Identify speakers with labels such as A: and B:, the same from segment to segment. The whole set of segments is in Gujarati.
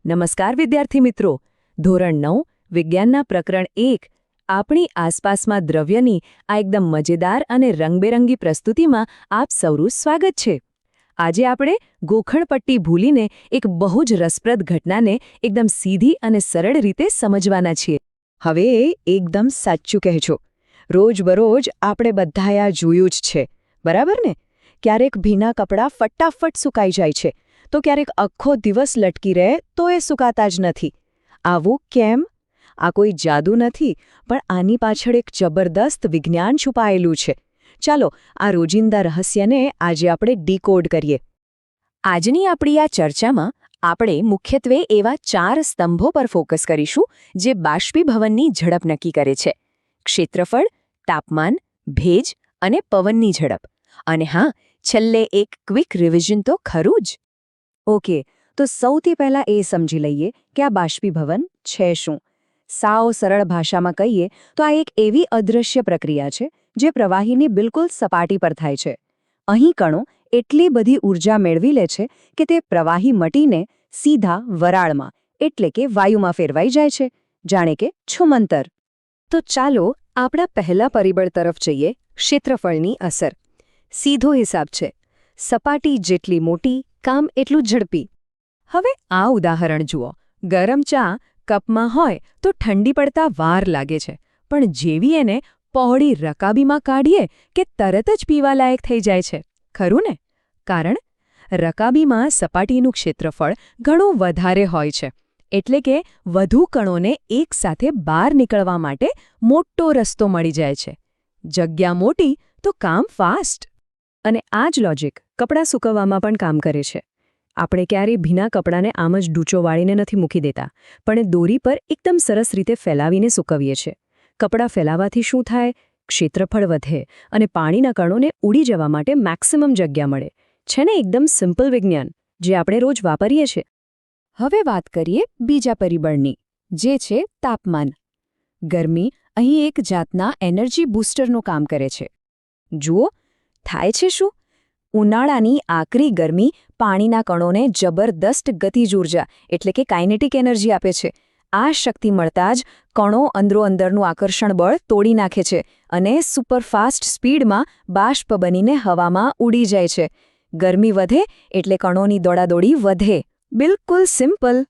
A: નમસ્કાર વિદ્યાર્થી મિત્રો. ધોરણ 9 વિજ્ઞાનના પ્રકરણ 1 આપણી આસપાસમાં દ્રવ્યની આ એકદમ મજેદાર અને રંગબેરંગી પ્રસ્તુતિમાં આપ સૌનું સ્વાગત છે. આજે આપણે ગોખણપટ્ટી ભૂલીને એક બહુ જ રસપ્રદ ઘટનાને એકદમ સીધી અને સરળ રીતે સમજવાના છીએ.
B: હવે એકદમ સાચું કહેજો. રોજબરોજ આપણે બધાએ આ જોયું જ છે, બરાબર ને? ક્યારેક ભીના કપડાં ફટાફટ સુકાઈ જાય છે, તો ક્યારેક આખો દિવસ લટકી રહે તો એ સુકાતા જ નથી. આવું કેમ? આ કોઈ જાદુ નથી, પણ આની પાછળ એક જબરદસ્ત વિજ્ઞાન છુપાયેલું છે. ચાલો આ રોજિંદા રહસ્યને આજે આપણે ડીકોડ કરીએ.
A: આજની આપણી આ ચર્ચામાં આપણે મુખ્યત્વે એવા 4 સ્તંભો પર ફોકસ કરીશું જે બાષ્પીભવનની ઝડપ નક્કી કરે છે: ક્ષેત્રફળ, તાપમાન, ભેજ અને પવનની ઝડપ. અને હા, છેલ્લે એક ક્વિક રિવિઝન તો ખરું જ.
B: ઓકે, તો સૌથી પહેલાં એ સમજી લઈએ કે આ બાષ્પીભવન છે શું. સાવ સરળ ભાષામાં કહીએ તો આ એક એવી અદૃશ્ય પ્રક્રિયા છે જે પ્રવાહીની બિલકુલ સપાટી પર થાય છે. અહીં કણો એટલી બધી ઊર્જા મેળવી લે છે કે તે પ્રવાહી મટીને સીધા વરાળમાં એટલે કે વાયુમાં ફેરવાઈ જાય છે, જાણે કે છુમંતર.
A: તો ચાલો આપણા પહેલા પરિબળ તરફ જઈએ: ક્ષેત્રફળની અસર. સીધો હિસાબ છે. સપાટી જેટલી મોટી, કામ એટલું ઝડપી. હવે આ ઉદાહરણ જુઓ. ગરમ ચા કપમાં હોય તો ઠંડી પડતા વાર લાગે છે, પણ જેવી એને પહોળી રકાબીમાં કાઢીએ કે તરત જ પીવાલાયક થઈ જાય છે. ખરું ને? કારણ રકાબીમાં સપાટીનું ક્ષેત્રફળ ઘણું વધારે હોય છે, એટલે કે વધુ કણોને એકસાથે બહાર નીકળવા માટે મોટો રસ્તો મળી જાય છે. જગ્યા મોટી તો કામ ફાસ્ટ. અને આ જ લોજિક કપડાં સૂકવવામાં પણ કામ કરે છે. આપણે ક્યારેય ભીના કપડાને આમ જ ડૂચો વાળીને નથી મૂકી દેતા, પણ દોરી પર એકદમ સરસ રીતે ફેલાવીને સૂકવીએ છીએ. કપડાં ફેલાવાથી શું થાય? ક્ષેત્રફળ વધે અને પાણીના કણોને ઉડી જવા માટે મેક્સિમમ જગ્યા મળે. છે ને એકદમ સિમ્પલ વિજ્ઞાન, જે આપણે રોજ વાપરીએ છીએ. હવે વાત કરીએ બીજા પરિબળની, જે છે તાપમાન. ગરમી અહીં એક જાતના એનર્જી બૂસ્ટરનું કામ કરે છે. જુઓ, થાય છે શું? ઉનાળાની આકરી ગરમી પાણીના કણોને જબરદસ્ત ગતિજ ઊર્જા એટલે કે કાઇનેટિક એનર્જી આપે છે. આ શક્તિ મળતા જ કણો અંદરોઅંદરનું આકર્ષણ બળ તોડી નાખે છે અને સુપરફાસ્ટ સ્પીડમાં બાષ્પ બનીને હવામાં ઉડી જાય છે. ગરમી વધે એટલે કણોની દોડાદોડી વધે. બિલકુલ સિમ્પલ.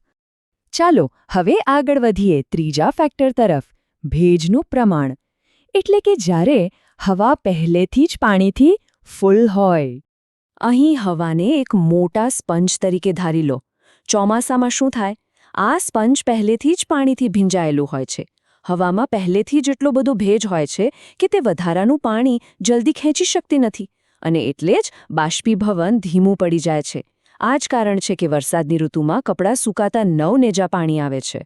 A: ચાલો હવે આગળ વધીએ ત્રીજા ફેક્ટર તરફ: ભેજનું પ્રમાણ. એટલે કે જ્યારે હવા પહેલેથી જ પાણીથી ફૂલ હોય. અહીં હવાને એક મોટા સ્પંજ તરીકે ધારી લો. ચોમાસામાં શું થાય? આ સ્પંજ પહેલેથી જ પાણીથી ભીંજાયેલું હોય છે. હવામાં પહેલેથી જ એટલો બધો ભેજ હોય છે કે તે વધારાનું પાણી જલ્દી ખેંચી શકતી નથી, અને એટલે જ બાષ્પીભવન ધીમું પડી જાય છે. આ જ કારણ છે કે વરસાદની ઋતુમાં કપડાં સૂકાતા નવનેજા પાણી આવે છે.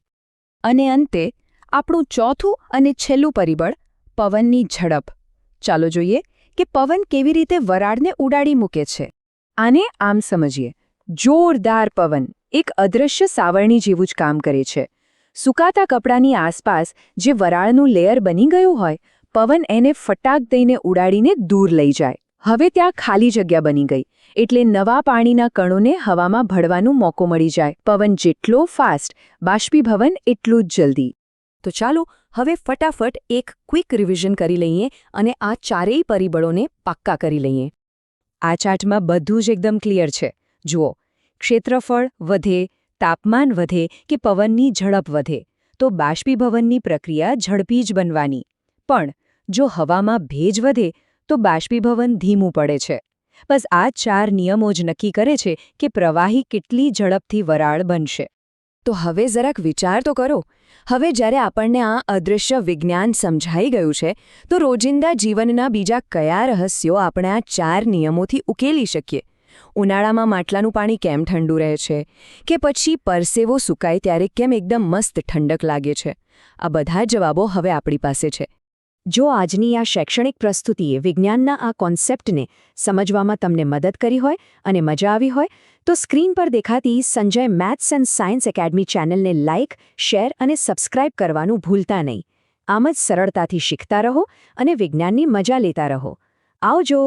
A: અને અંતે આપણું ચોથું અને છેલ્લું પરિબળ: પવનની ઝડપ. ચાલો જોઈએ કે પવન કેવી રીતે વરાળને ઉડાડી મૂકે છે. આને આમ સમજીએ. જોરદાર પવન એક અદૃશ્ય સાવરણી જેવું જ કામ કરે છે. સૂકાતા કપડાની આસપાસ જે વરાળનું લેયર બની ગયું હોય, પવન એને ફટાક દઈને ઉડાડીને દૂર લઈ જાય. હવે ત્યાં ખાલી જગ્યા બની ગઈ, એટલે નવા પાણીના કણોને હવામાં ભળવાનો મોકો મળી જાય. પવન જેટલો ફાસ્ટ, બાષ્પીભવન એટલું જ જલ્દી. તો ચાલો હવે ફટાફટ એક ક્વિક રિવિઝન કરી લઈએ અને આ ચારેય પરિબળોને પાક્કા કરી લઈએ. આ ચાર્ટમાં બધું જ એકદમ ક્લિયર છે. જુઓ, ક્ષેત્રફળ વધે, તાપમાન વધે કે પવનની ઝડપ વધે તો બાષ્પીભવનની પ્રક્રિયા ઝડપી જ બનવાની. પણ જો હવામાં ભેજ વધે તો બાષ્પીભવન ધીમું પડે છે. બસ આ 4 નિયમો જ નક્કી કરે છે કે પ્રવાહી કેટલી ઝડપથી વરાળ બનશે. તો હવે જરાક વિચાર તો કરો. હવે જ્યારે આપણને આ અદૃશ્ય વિજ્ઞાન સમજાઈ ગયું છે, તો રોજિંદા જીવનના બીજા કયા રહસ્યો આપણે આ 4 નિયમોથી ઉકેલી શકીએ? ઉનાળામાં માટલાનું પાણી કેમ ઠંડુ રહે છે? કે પછી પરસેવો સુકાય ત્યારે કેમ એકદમ મસ્ત ઠંડક લાગે છે? આ બધા જવાબો હવે આપણી પાસે છે. જો આજની આ શૈક્ષણિક પ્રસ્તુતિએ વિજ્ઞાનના આ કોન્સેપ્ટને સમજવામાં તમને મદદ કરી હોય અને મજા આવી હોય, તો સ્ક્રીન પર દેખાતી Sanjay maths and science academy ચેનલને લાઇક, શેર અને સબસ્ક્રાઇબ કરવાનું ભૂલતા નહીં. આમ જ સરળતાથી શીખતા રહો અને વિજ્ઞાનની મજા લેતા રહો. આવજો.